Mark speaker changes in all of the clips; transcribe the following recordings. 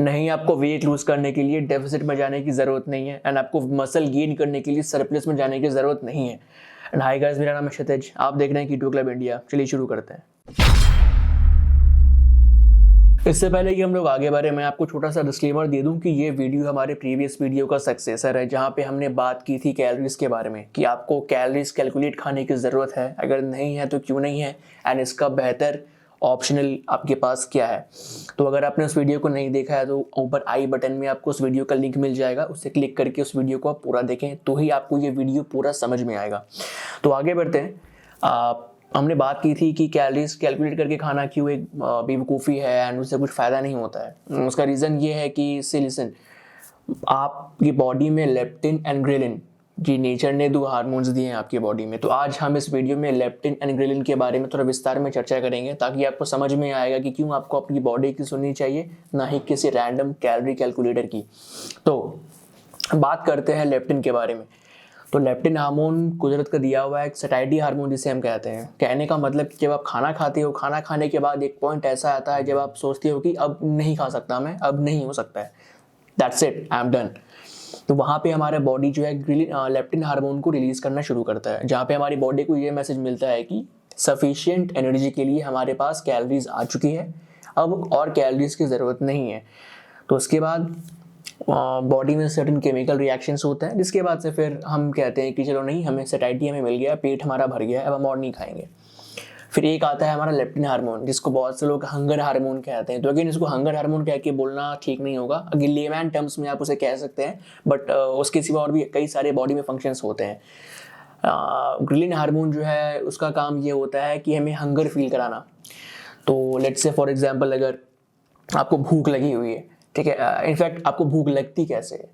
Speaker 1: नहीं, आपको weight lose करने के लिए डेफिसिट में जाने की ज़रूरत नहीं है एंड आपको मसल गेन करने के लिए सरप्लस में जाने की ज़रूरत नहीं है। एंड हाय गाइस, मेरा नाम है क्षितिज, आप देख रहे हैं कीटो क्लब इंडिया। चलिए शुरू करते हैं। इससे पहले कि हम लोग आगे बढ़े, मैं आपको छोटा सा डिस्क्लेमर दे दूं कि ये वीडियो हमारे प्रीवियस वीडियो का सक्सेसर है, जहां पे हमने बात की थी कैलोरीज के बारे में कि आपको कैलोरीज कैलकुलेट खाने की ज़रूरत है, अगर नहीं है तो क्यों नहीं है, एंड इसका बेहतर ऑप्शनल आपके पास क्या है। तो अगर आपने उस वीडियो को नहीं देखा है तो ऊपर आई बटन में आपको उस वीडियो का लिंक मिल जाएगा, उससे क्लिक करके उस वीडियो को आप पूरा देखें, तो ही आपको ये वीडियो पूरा समझ में आएगा। तो आगे बढ़ते हैं। हमने बात की थी कि कैलोरीज कैलकुलेट करके खाना क्यों एक बेवकूफ़ी है एंड उससे कुछ फ़ायदा नहीं होता है। उसका रीज़न ये है कि इससे लिसन, आपकी बॉडी में लेप्टिन एंड ग्रेलिन, जी नेचर ने 2 हार्मोन्स दिए हैं आपकी बॉडी में। तो आज हम इस वीडियो में लेप्टिन एंड ग्रेलिन के बारे में थोड़ा विस्तार में चर्चा करेंगे, ताकि आपको समझ में आएगा कि क्यों आपको अपनी बॉडी की सुननी चाहिए, ना ही किसी रैंडम कैलोरी कैलकुलेटर की। तो बात करते हैं लेप्टिन के बारे में। तो लेप्टिन हार्मोन कुदरत का दिया हुआ है एक सैटिस्फाइड हार्मोन जिसे हम कहते हैं। कहने का मतलब कि जब आप खाना खाते हो, खाना खाने के बाद एक पॉइंट ऐसा आता है जब आप सोचते हो कि अब नहीं खा सकता मैं, अब नहीं हो सकता है, that's it, I am done. तो वहाँ पे हमारा बॉडी जो है लेप्टिन हार्मोन को रिलीज करना शुरू करता है, जहाँ पे हमारी बॉडी को ये मैसेज मिलता है कि सफिशिएंट एनर्जी के लिए हमारे पास कैलोरीज आ चुकी है, अब और कैलोरीज की ज़रूरत नहीं है। तो उसके बाद बॉडी में सर्टेन केमिकल रिएक्शंस होते हैं, जिसके बाद से फिर हम कहते हैं कि चलो नहीं, हमें सैटिस्फाइड हमें मिल गया, पेट हमारा भर गया, अब हम और नहीं खाएंगे। फिर एक आता है हमारा लेप्टिन हार्मोन, जिसको बहुत से लोग हंगर हार्मोन कहते हैं। तो अगेन इसको हंगर हार्मोन कह के बोलना ठीक नहीं होगा, अगेन लेमैन टर्म्स में आप उसे कह सकते हैं, बट उसके सिवा और भी कई सारे बॉडी में फंक्शंस होते हैं। ग्रेलिन हार्मोन जो है उसका काम ये होता है कि हमें हंगर फील कराना। तो लेट्स से फॉर एग्जांपल, अगर आपको भूख लगी हुई है, ठीक है, इनफैक्ट आपको भूख लगती कैसे है,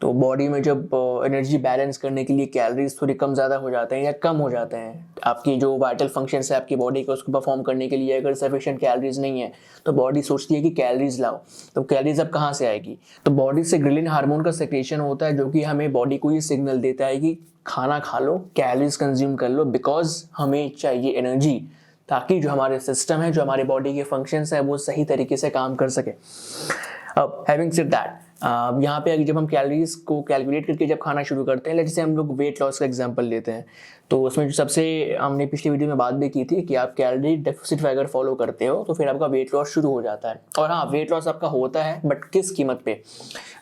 Speaker 1: तो बॉडी में जब एनर्जी बैलेंस करने के लिए कैलोरीज थोड़ी कम ज़्यादा हो जाते हैं या कम हो जाते हैं, आपकी जो वाइटल फंक्शंस है आपकी बॉडी को उसको परफॉर्म करने के लिए अगर सफिशिएंट कैलोरीज नहीं है, तो बॉडी सोचती है कि कैलोरीज लाओ। तो कैलोरीज अब कहाँ से आएगी, तो बॉडी से ग्रेलिन हार्मोन का सेक्रेशन होता है, जो कि हमें बॉडी को ये सिग्नल देता है कि खाना खा लो, कैलोरीज कंज्यूम कर लो, बिकॉज हमें चाहिए एनर्जी, ताकि जो हमारे सिस्टम है, जो हमारे बॉडी के फंक्शंस है, वो सही तरीके से काम कर सके। अब हैविंग सेड दैट, यहाँ पे जब हम कैलोरीज को कैलकुलेट करके जब खाना शुरू करते हैं, जैसे हम लोग वेट लॉस का एग्जांपल लेते हैं, तो उसमें जो सबसे हमने पिछली वीडियो में बात भी की थी कि आप कैलोरी डेफिसिट अगर फॉलो करते हो तो फिर आपका वेट लॉस शुरू हो जाता है। और हाँ, वेट लॉस आपका होता है, बट किस कीमत पे।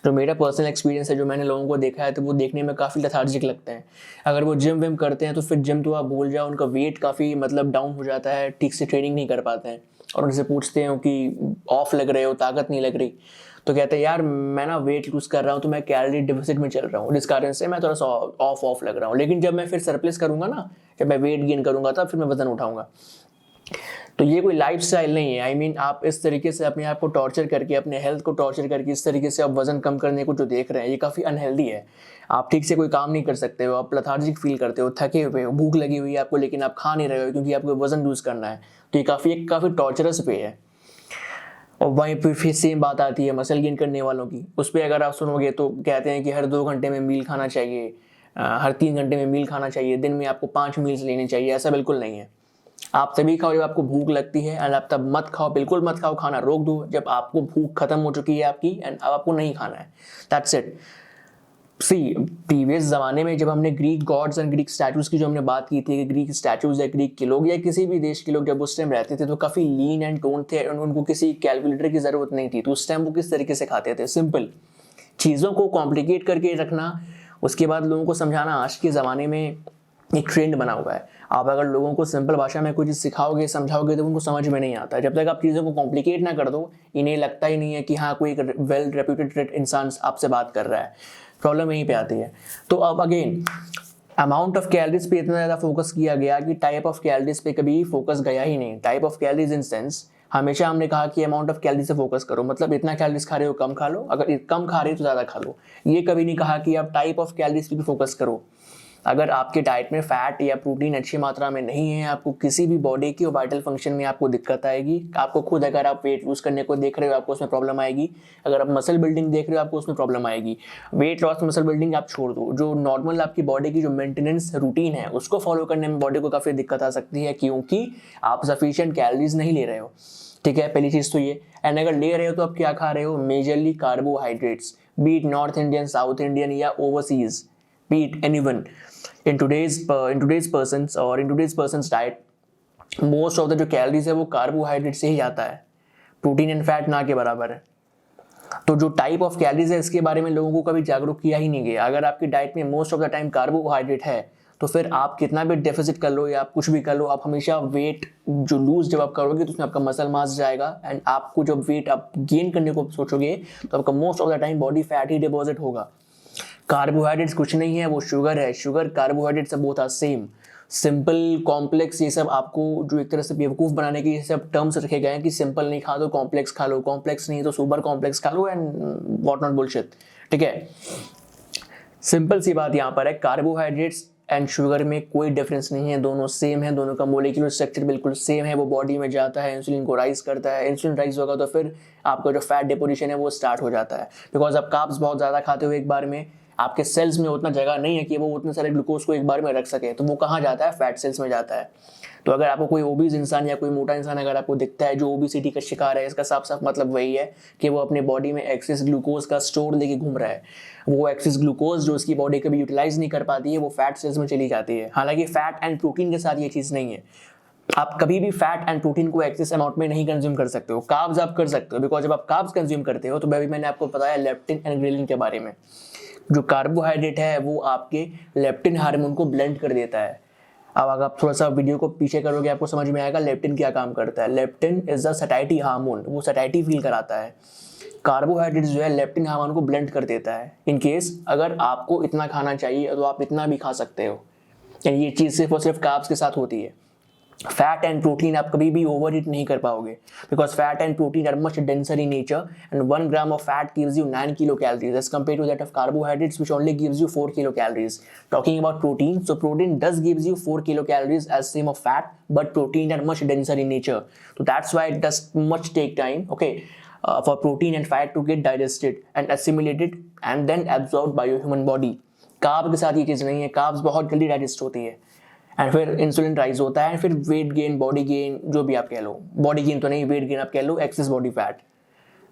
Speaker 1: जो मेरा पर्सनल एक्सपीरियंस है, जो मैंने लोगों को देखा है, तो वो देखने में काफ़ी लेथार्जिक लगते हैं। अगर वो जिम विम करते हैं तो फिर जिम तो आप भूल जाओ, उनका वेट काफ़ी मतलब डाउन हो जाता है, ठीक से ट्रेनिंग नहीं कर पाते हैं, और उनसे पूछते हो कि ऑफ लग रहे हो, ताकत नहीं लग रही, तो कहते हैं यार मैं ना वेट लूज कर रहा हूँ, तो मैं कैलोरी डेफिसिट में चल रहा हूँ, जिस कारण से मैं थोड़ा सा ऑफ लग रहा हूँ, लेकिन जब मैं फिर सरप्लस करूँगा ना, जब मैं वेट गेन करूँगा तब फिर मैं वजन उठाऊंगा। तो ये कोई लाइफस्टाइल नहीं है। आई मीन आप इस तरीके से अपने आप को टॉर्चर करके, अपने हेल्थ को टॉर्चर करके इस तरीके से आप वजन कम करने को जो देख रहे हैं, ये काफ़ी अनहेल्दी है। आप ठीक से कोई काम नहीं कर सकते हो, आप लेथार्जिक फील करते हो, थके हुए हो, भूख लगी हुई है आपको, लेकिन आप खा नहीं रहे हो क्योंकि आपको वजन लूज करना है। तो ये काफ़ी टॉर्चरस वे है। और वहीं पर फिर सेम बात आती है मसल गेन करने वालों की। उस पर अगर आप सुनोगे तो कहते हैं कि हर 2 घंटे में मील खाना चाहिए, हर 3 घंटे में मील खाना चाहिए, दिन में आपको 5 मील्स लेनी चाहिए। ऐसा बिल्कुल नहीं है। आप तभी खाओ जब आपको भूख लगती है, एंड आप तब मत खाओ, बिल्कुल मत खाओ, खाना रोक दो जब आपको भूख खत्म हो चुकी है आपकी, एंड अब आपको नहीं खाना है, दैट्स इट। सी प्रीवियस ज़माने में जब हमने Greek gods and Greek statues की जो हमने बात की थी कि ग्रीक स्टैचूज़ या ग्रीक के लोग या किसी भी देश के लोग जब उस टाइम रहते थे तो काफ़ी लीन एंड टोन थे, उनको किसी कैलकुलेटर की ज़रूरत नहीं थी। तो उस टाइम वो किस तरीके से खाते थे, सिंपल चीज़ों को कॉम्प्लिकेट करके रखना, उसके बाद लोगों को समझाना आज के ज़माने में एक ट्रेंड बना हुआ है। आप अगर लोगों को सिंपल भाषा में कोई चीज़ सिखाओगे, समझाओगे, तो उनको समझ में नहीं आता। जब तक आप चीज़ों को कॉम्प्लिकेट ना कर दो, इन्हें लगता ही नहीं है कि हाँ कोई एक वेल रेप्यूटेड इंसान आपसे बात कर रहा है। प्रॉब्लम यहीं पे आती है। तो अब अगेन अमाउंट ऑफ कैलोरीज पे इतना ज़्यादा फोकस किया गया कि टाइप ऑफ कैलोरीज पे कभी फोकस गया ही नहीं। Type of calories in sense, हमेशा हमने कहा कि अमाउंट ऑफ कैलोरीज से फोकस करो, मतलब इतना कैलोरीज खा रहे हो कम खा लो, अगर कम खा रहे हो तो ज़्यादा खा लो। ये कभी नहीं कहा कि आप टाइप ऑफ कैलोरीज पे भी फोकस करो। अगर आपके डाइट में फैट या प्रोटीन अच्छी मात्रा में नहीं है, आपको किसी भी बॉडी की वाइटल फंक्शन में आपको दिक्कत आएगी। आपको खुद अगर आप वेट लूज करने को देख रहे हो, आपको उसमें प्रॉब्लम आएगी। अगर आप मसल बिल्डिंग देख रहे हो, आपको उसमें प्रॉब्लम आएगी। वेट लॉस, मसल बिल्डिंग आप छोड़ दो, जो नॉर्मल आपकी बॉडी की जो मेंटेनेंस रूटीन है उसको फॉलो करने में बॉडी को काफ़ी दिक्कत आ सकती है, क्योंकि आप सफिशिएंट कैलोरीज नहीं ले रहे हो। ठीक है, पहली चीज़ तो ये। एंड अगर ले रहे हो तो आप क्या खा रहे हो? Majorly carbohydrates, be it north Indian, south Indian या overseas, be it anyone. In today's persons diet most of the जो कैलोरीज है वो कार्बोहाइड्रेट से ही आता है, प्रोटीन एंड फैट ना के बराबर है। तो जो टाइप ऑफ कैलोरीज है इसके बारे में लोगों को कभी जागरूक किया ही नहीं गया। अगर आपकी डाइट में most of the time carbohydrate है तो फिर आप कितना भी डेफिसिट कर लो या आप कुछ भी कर लो, आप हमेशा वेट जो लूज जब आप करोगे तो उसमें आपका मसल मास जाएगा। एंड आपको जब वेट आप गेन करने को सोचोगे तो आपका most of the time body fat ही डिपॉजिट होगा। कार्बोहाइड्रेट्स कुछ नहीं है, वो शुगर है। शुगर कार्बोहाइड्रेट सब both are same. Simple complex ये सब आपको जो एक तरह से बेवकूफ़ बनाने के ये सब टर्म्स रखे गए हैं कि सिंपल नहीं खा दो कॉम्प्लेक्स खा लो, कॉम्प्लेक्स नहीं तो सुपर कॉम्प्लेक्स खा लो एंड व्हाट नॉट बुलशिट। ठीक है, सिंपल सी बात यहाँ पर है, कार्बोहाइड्रेट्स एंड शुगर में कोई डिफरेंस नहीं है, दोनों सेम है, दोनों का मोलिकुलर स्ट्रक्चर बिल्कुल सेम है। वो बॉडी में जाता है, इंसुलिन को राइज करता है, इंसुलिन राइज होगा तो फिर आपका जो फैट डिपोजिशन है वो स्टार्ट हो जाता है। बिकॉज आप कार्ब्स बहुत ज़्यादा खाते हो एक बार में, आपके सेल्स में उतना जगह नहीं है कि वो उतने सारे ग्लूकोज को एक बार में रख सके, तो वो कहाँ जाता है? फैट सेल्स में जाता है। तो अगर आपको कोई ओबीज इंसान या कोई मोटा इंसान अगर आपको दिखता है जो ओबेसिटी का शिकार है, इसका साफ साफ मतलब वही है कि वो अपने बॉडी में एक्सेस ग्लूकोज का स्टोर लेके घूम रहा है। वो एक्सेस ग्लूकोज जो उसकी बॉडी कभी यूटिलाइज नहीं कर पाती है वो फैट सेल्स में चली जाती है। हालांकि फैट एंड प्रोटीन के साथ ये चीज़ नहीं है, आप कभी भी फैट एंड प्रोटीन को एक्सेस अमाउंट में नहीं कंज्यूम कर सकते हो। कार्ब्स आप कर सकते हो, बिकॉज जब आप कार्ब्स कंज्यूम करते हो तो मैंने आपको बताया लेप्टिन एंड ग्रेलिन के बारे में। जो कार्बोहाइड्रेट है वो आपके लेप्टिन हार्मोन को ब्लेंड कर देता है। अब अगर आप थोड़ा सा वीडियो को पीछे करोगे आपको समझ में आएगा लेप्टिन क्या काम करता है। लेप्टिन इज द सैटिस्फाइटी हार्मोन, वो सैटिस्फाइटी फील कराता है। कार्बोहाइड्रेट जो है लेप्टिन हार्मोन को ब्लेंड कर देता है। इन केस अगर आपको इतना खाना चाहिए तो आप इतना भी खा सकते हो, यानी ये चीज़ सिर्फ और सिर्फ कार्ब्स के साथ होती है। फैट एंड प्रोटीन आप कभी भी ओवर ईट नहीं कर पाओगे, because fat and protein are much denser in nature and 1 gram of fat gives you 9 kilo calories as compared to that of carbohydrates which only gives you 4 kilo calories. Talking about protein, so protein does gives you 4 kilo calories as same of fat, but protein are much denser in nature, so that's why it does much take time, okay, for protein and fat to get digested and assimilated and then absorbed by your human body. Carb के साथ ये चीज़ नहीं है, carbs बहुत जल्दी digest होती है and फिर इंसुलिन राइज होता है, फिर वेट गेन, बॉडी गेन, जो भी आप कह लो, बॉडी गेन तो नहीं, वेट गेन आप कह लो, एक्सेस बॉडी फैट,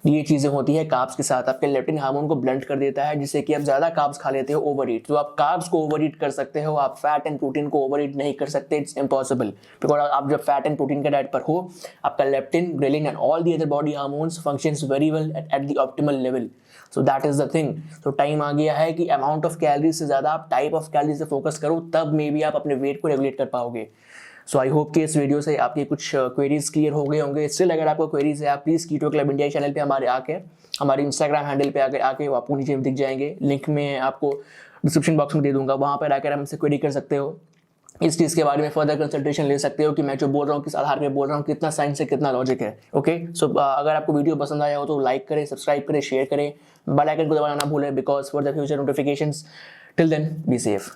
Speaker 1: ये चीज़ें होती है कार्ब्स के साथ। आपके लेप्टिन हार्मोन को ब्लेंड कर देता है जिससे कि आप ज़्यादा कार्ब्स खा लेते हो, ओवर ईट। तो आप कार्ब्स को ओवर ईट कर सकते हो, आप फैट एंड प्रोटीन को ओवर ईट नहीं कर सकते, इट्स इम्पॉसिबल। बिकॉज आप जब फैट एंड प्रोटीन के डाइट पर हो, आपका leptin, ghrelin and all the other body hormones functions very well at the optimal level. So that is the thing. तो टाइम आ गया है कि अमाउंट ऑफ कैलोरीज से ज़्यादा आप टाइप ऑफ कैलोरीज से फोकस करो, तब मे बी आप अपने वेट को रेगुलेट कर पाओगे। सो आई होप कि इस वीडियो से आपके कुछ क्वेरीज क्लियर हो गए होंगे। स्टिल अगर आपको क्वेरीज है आप please keto club India channel पे हमारे इंस्टाग्राम हैंडल पे आके वो आपको नीचे दिख जाएंगे, लिंक में आपको डिस्क्रिप्शन बॉक्स में दे दूंगा, वहाँ पर आकर हमसे क्वेरी कर सकते हो, इस चीज़ के बारे में फर्दर कंसल्टेशन ले सकते हो कि मैं जो बोल रहा हूँ किस आधार पे बोल रहा हूँ, कितना साइंस है कितना लॉजिक है। ओके, सो अगर आपको वीडियो पसंद आया हो तो लाइक करें, सब्सक्राइब करें, शेयर करें, बेल आइकन को दबाना ना भूलें, because for the future notifications. Till then be safe.